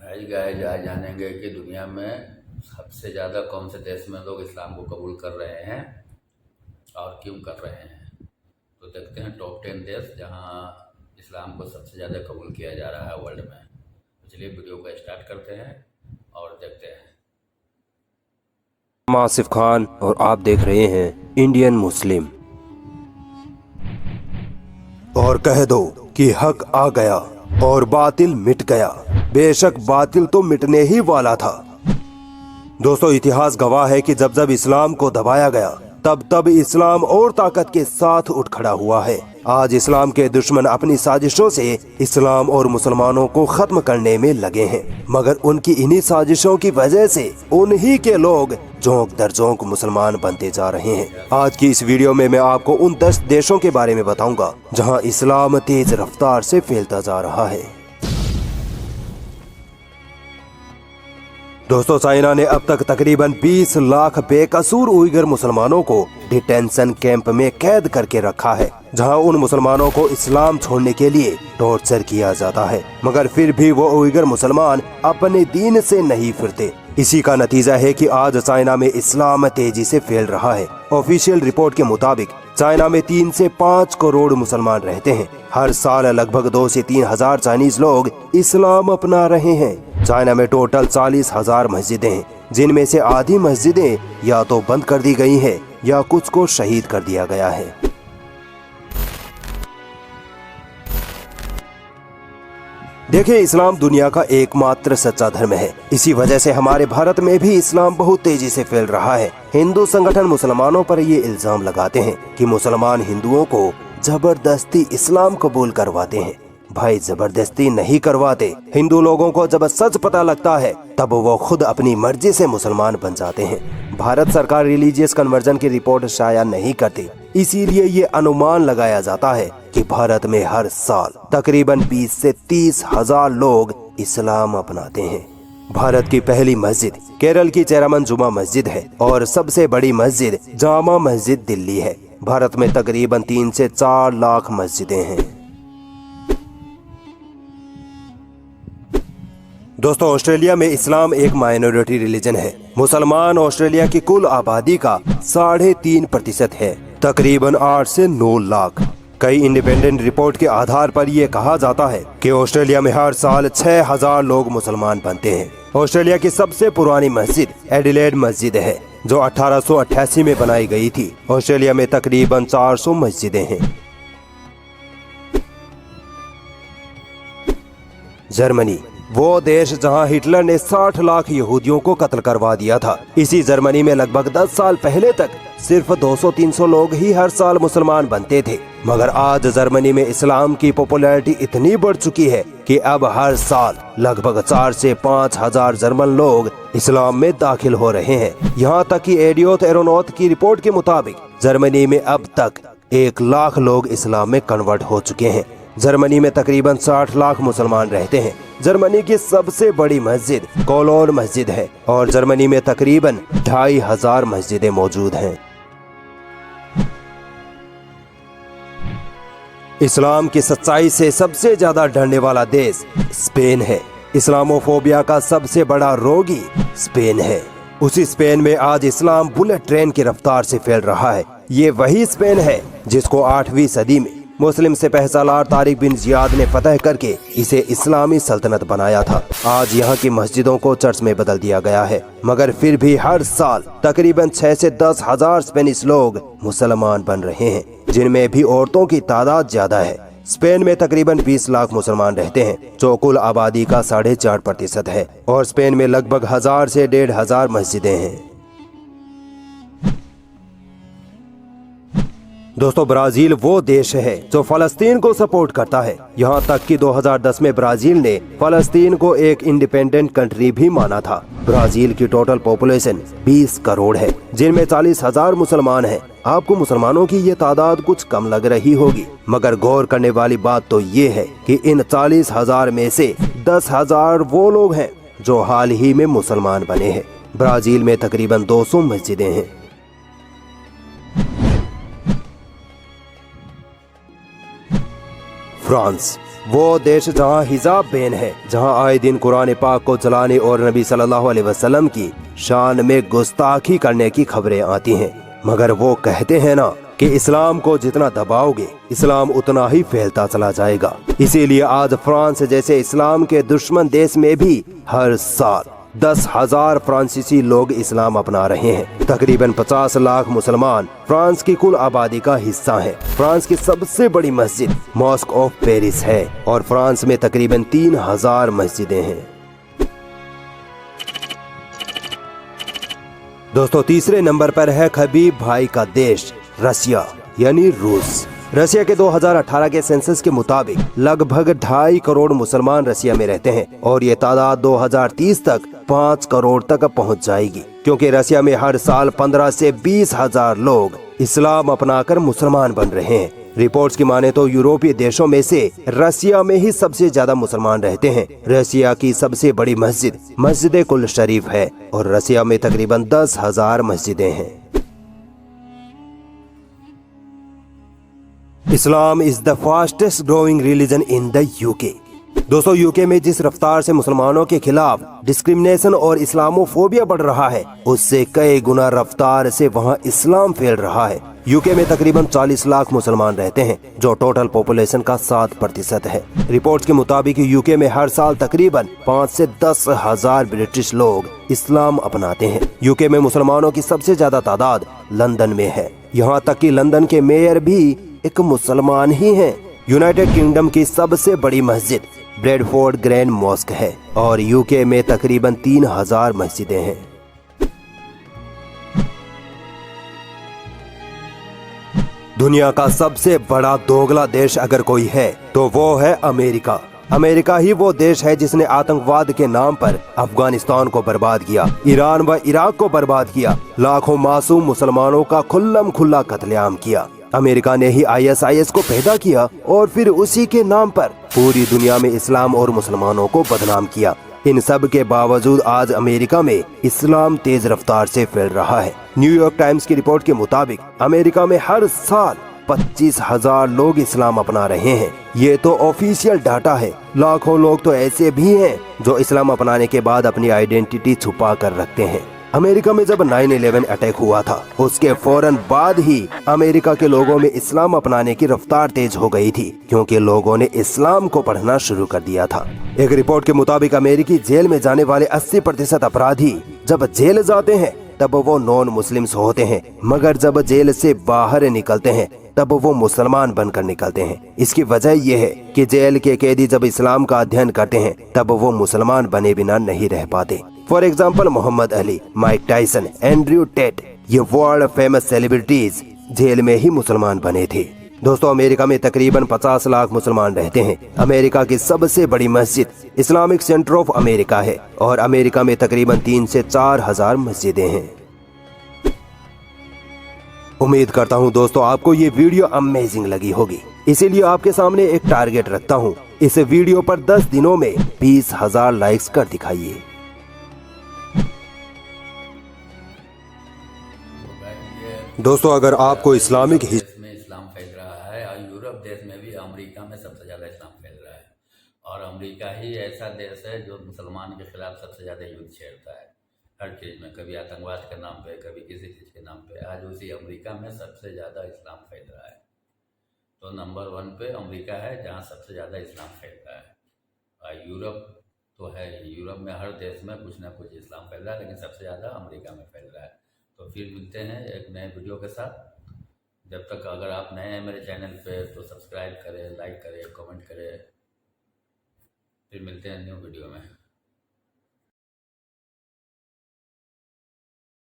आज जानेंगे कि दुनिया में सबसे ज़्यादा कौन से देश में लोग इस्लाम को कबूल कर रहे हैं और क्यों कर रहे हैं। तो देखते हैं टॉप 10 देश जहां इस्लाम को सबसे ज़्यादा कबूल किया जा रहा है वर्ल्ड में। तो चलिए वीडियो को स्टार्ट करते हैं और देखते हैं। आसिफ खान और आप देख रहे हैं इंडियन मुस्लिम। और कह दो कि हक आ गया और बातिल मिट गया। बेशक बातिल तो मिटने ही वाला था। दोस्तों, इतिहास गवाह है कि जब जब इस्लाम को दबाया गया तब तब इस्लाम और ताकत के साथ उठ खड़ा हुआ है। आज इस्लाम के दुश्मन अपनी साजिशों से इस्लाम और मुसलमानों को खत्म करने में लगे हैं, मगर उनकी इन्हीं साजिशों की वजह से उन्हीं के लोग जोंक दर जोंक मुसलमान बनते जा रहे हैं। आज की इस वीडियो में मैं आपको उन 10 देशों के बारे में बताऊंगा जहां इस्लाम तेज रफ्तार से फैलता जा रहा है। दोस्तों, चाइना ने अब तक तकरीबन 20 लाख बेकसूर उइगर मुसलमानों को डिटेंशन कैंप में कैद करके रखा है, जहां उन मुसलमानों को इस्लाम छोड़ने के लिए टॉर्चर किया जाता है, मगर फिर भी वो उइगर मुसलमान अपने दीन से नहीं फिरते। इसी का नतीजा है कि आज चाइना में इस्लाम तेजी से फैल रहा है। ऑफिशियल रिपोर्ट के मुताबिक चाइना में 3 से 5 करोड़ मुसलमान रहते हैं। हर साल लगभग 2 से 3 हजार चाइनीज लोग इस्लाम अपना रहे हैं। चाइना में टोटल 40,000 मस्जिदें हैं, जिनमें से आधी मस्जिदें या तो बंद कर दी गई हैं या कुछ को शहीद कर दिया गया है। देखिए, इस्लाम दुनिया का एकमात्र सच्चा धर्म है। इसी वजह से हमारे भारत में भी इस्लाम बहुत तेजी से फैल रहा है। हिंदू संगठन मुसलमानों पर ये इल्जाम लगाते हैं कि मुसलमान हिंदुओं को जबरदस्ती इस्लाम कबूल करवाते हैं। भाई, जबरदस्ती नहीं करवाते। हिंदू लोगों को जब सच पता लगता है तब वो खुद अपनी मर्जी से मुसलमान बन जाते हैं। भारत सरकार रिलीजियस कन्वर्जन की रिपोर्ट शाया नहीं करती, इसीलिए ये अनुमान लगाया जाता है कि भारत में हर साल तकरीबन 20 से 30 हजार लोग इस्लाम अपनाते हैं। भारत की पहली मस्जिद केरल की चेरामन जुमा मस्जिद है और सबसे बड़ी मस्जिद जामा मस्जिद दिल्ली है। भारत में तकरीबन 3 से 4 लाख मस्जिदें हैं। दोस्तों, ऑस्ट्रेलिया में इस्लाम एक माइनॉरिटी रिलीजन है। मुसलमान ऑस्ट्रेलिया की कुल आबादी का 3.5% है, तकरीबन 8 से 9 लाख। कई इंडिपेंडेंट रिपोर्ट के आधार पर यह कहा जाता है कि ऑस्ट्रेलिया में हर साल 6,000 लोग मुसलमान बनते हैं। ऑस्ट्रेलिया की सबसे पुरानी मस्जिद एडिलेड मस्जिद है, जो 1888 में बनाई गई थी। ऑस्ट्रेलिया में तकरीबन 400 मस्जिदें हैं। जर्मनी, वो देश जहां हिटलर ने 60 लाख यहूदियों को कत्ल करवा दिया था। इसी जर्मनी में लगभग 10 साल पहले तक सिर्फ 200-300 लोग ही हर साल मुसलमान बनते थे, मगर आज जर्मनी में इस्लाम की पॉपुलैरिटी इतनी बढ़ चुकी है कि अब हर साल लगभग 4 से 5 हजार जर्मन लोग इस्लाम में दाखिल हो रहे हैं। यहाँ तक कि एडियोथ एरोनॉथ की रिपोर्ट के मुताबिक जर्मनी में अब तक 1 लाख लोग इस्लाम में कन्वर्ट हो चुके हैं। जर्मनी में तकरीबन 60 लाख मुसलमान रहते हैं। जर्मनी की सबसे बड़ी मस्जिद कोलोन मस्जिद है और जर्मनी में तकरीबन 2,500 मस्जिदें मौजूद हैं। इस्लाम की सच्चाई से सबसे ज्यादा डरने वाला देश स्पेन है। इस्लामोफोबिया का सबसे बड़ा रोगी स्पेन है। उसी स्पेन में आज इस्लाम बुलेट ट्रेन की रफ्तार से फैल रहा है। ये वही स्पेन है जिसको 8वीं सदी में मुस्लिम से पहसालार तारिक बिन जियाद ने फतह करके इसे इस्लामी सल्तनत बनाया था। आज यहाँ की मस्जिदों को चर्च में बदल दिया गया है, मगर फिर भी हर साल तकरीबन 6 से 10 हजार स्पेनिश लोग मुसलमान बन रहे हैं, जिनमें भी औरतों की तादाद ज्यादा है। स्पेन में तकरीबन 20 लाख मुसलमान रहते हैं, जो कुल आबादी का 4.5% है, और स्पेन में लगभग 1000 से 1,500 मस्जिदें हैं। दोस्तों, ब्राजील वो देश है जो फलस्तीन को सपोर्ट करता है। यहाँ तक कि 2010 में ब्राजील ने फलस्तीन को एक इंडिपेंडेंट कंट्री भी माना था। ब्राजील की टोटल पॉपुलेशन 20 करोड़ है, जिनमें 40,000 मुसलमान हैं। आपको मुसलमानों की ये तादाद कुछ कम लग रही होगी, मगर गौर करने वाली बात तो ये है कि इन 40,000 में से 10,000 वो लोग हैं जो हाल ही में मुसलमान बने हैं। ब्राजील में तकरीबन 200 मस्जिदें हैं। फ्रांस वो देश जहाँ हिजाब बैन है, जहाँ आए दिन कुरान पाक को जलाने और नबी सल्लल्लाहु अलैहि वसल्लम की शान में गुस्ताखी करने की खबरें आती हैं। मगर वो कहते हैं ना कि इस्लाम को जितना दबाओगे इस्लाम उतना ही फैलता चला जाएगा। इसीलिए आज फ्रांस जैसे इस्लाम के दुश्मन देश में भी हर साल 10,000 फ्रांसीसी लोग इस्लाम अपना रहे हैं। तकरीबन 50 लाख मुसलमान फ्रांस की कुल आबादी का हिस्सा हैं। फ्रांस की सबसे बड़ी मस्जिद मॉस्क ऑफ पेरिस है और फ्रांस में तकरीबन 3,000 मस्जिदें हैं। दोस्तों, तीसरे नंबर पर है खबीब भाई का देश रसिया यानी रूस। रसिया के 2018 के सेंसस के मुताबिक लगभग 2.5 करोड़ मुसलमान रसिया में रहते हैं और ये तादाद 2030 तक 5 करोड़ तक पहुंच जाएगी, क्योंकि रसिया में हर साल 15 से 20 हजार लोग इस्लाम अपनाकर मुसलमान बन रहे हैं। रिपोर्ट्स की माने तो यूरोपीय देशों में से रसिया में ही सबसे ज्यादा मुसलमान रहते हैं। रसिया की सबसे बड़ी मस्जिद मस्जिद कुल शरीफ है और रसिया में तकरीबन 10,000 मस्जिदें हैं। Islam is the fastest growing religion in the UK. दोस्तों, यूके में जिस रफ्तार से मुसलमानों के खिलाफ डिस्क्रिमिनेशन और इस्लामोफोबिया बढ़ रहा है, उससे कई गुना रफ्तार से वहाँ इस्लाम फैल रहा है। यूके में तकरीबन 40 लाख मुसलमान रहते हैं, जो टोटल पॉपुलेशन का 7% है। रिपोर्ट्स के मुताबिक यूके में हर साल तकरीबन 5 से 10 हजार ब्रिटिश लोग इस्लाम अपनाते हैं। यूके में मुसलमानों की सबसे ज्यादा तादाद लंदन में है। यहाँ तक कि लंदन के मेयर भी एक मुसलमान ही हैं। यूनाइटेड किंगडम की सबसे बड़ी मस्जिद ब्रेडफोर्ड ग्रैंड मॉस्क है और यूके में तकरीबन 3,000 मस्जिदें हैं। दुनिया का सबसे बड़ा दोगला देश अगर कोई है तो वो है अमेरिका। अमेरिका ही वो देश है जिसने आतंकवाद के नाम पर अफगानिस्तान को बर्बाद किया, ईरान व इराक को बर्बाद किया, लाखों मासूम मुसलमानों का खुल्लम खुल्ला कत्लेआम किया। अमेरिका ने ही ISIS को पैदा किया और फिर उसी के नाम पर पूरी दुनिया में इस्लाम और मुसलमानों को बदनाम किया। इन सब के बावजूद आज अमेरिका में इस्लाम तेज रफ्तार से फैल रहा है। न्यूयॉर्क टाइम्स की रिपोर्ट के मुताबिक अमेरिका में हर साल 25,000 लोग इस्लाम अपना रहे हैं। ये तो ऑफिशियल डाटा है। लाखों लोग तो ऐसे भी हैं जो इस्लाम अपनाने के बाद अपनी आइडेंटिटी छुपा कर रखते हैं। अमेरिका में जब 9/11 अटैक हुआ था, उसके फौरन बाद ही अमेरिका के लोगों में इस्लाम अपनाने की रफ्तार तेज हो गई थी, क्योंकि लोगों ने इस्लाम को पढ़ना शुरू कर दिया था। एक रिपोर्ट के मुताबिक अमेरिकी जेल में जाने वाले 80% अपराधी जब जेल जाते हैं तब वो नॉन मुस्लिम्स होते हैं, मगर जब जेल से बाहर निकलते हैं तब वो मुसलमान बनकर निकलते हैं। इसकी वजह यह है कि जेल के कैदी जब इस्लाम का अध्ययन करते हैं तब वो मुसलमान बने बिना नहीं रह पाते। For example, Muhammad Ali, Mike Tyson, Andrew Tate, ये वर्ल्ड फेमस सेलिब्रिटीज जेल में ही मुसलमान बने थे। दोस्तों, अमेरिका में तकरीबन 50 लाख मुसलमान रहते हैं। अमेरिका की सबसे बड़ी मस्जिद इस्लामिक सेंटर ऑफ अमेरिका है और अमेरिका में तकरीबन 3 से 4 हजार मस्जिदें हैं। उम्मीद करता हूं दोस्तों आपको ये वीडियो अमेजिंग लगी होगी, इसीलिए आपके सामने एक टारगेट रखता हूं। इस वीडियो पर 10 दिनों में 20,000 लाइक्स कर दिखाइए। दोस्तों, अगर आपको इस्लामिक में इस्लाम फैल रहा है और यूरोप देश में भी, अमेरिका में सबसे ज़्यादा इस्लाम फैल रहा है और अमेरिका ही ऐसा देश है जो मुसलमान के खिलाफ सबसे ज़्यादा युद्ध छेड़ता है हर चीज़ में, कभी आतंकवाद के नाम पे, कभी किसी चीज़ के नाम पे। आज उसी अमेरिका में सबसे ज़्यादा इस्लाम फैल रहा है। तो नंबर 1 पे अमेरिका है जहाँ सबसे ज़्यादा इस्लाम फैल रहा है। और यूरोप तो है ही, यूरोप में हर देश में कुछ ना कुछ इस्लाम फैल रहा है, लेकिन सबसे ज़्यादा अमेरिका में फैल रहा है। तो फिर मिलते हैं एक नए वीडियो के साथ। जब तक अगर आप नए हैं मेरे चैनल पे तो सब्सक्राइब करें, लाइक करें, कमेंट करें। फिर मिलते हैं न्यू वीडियो में।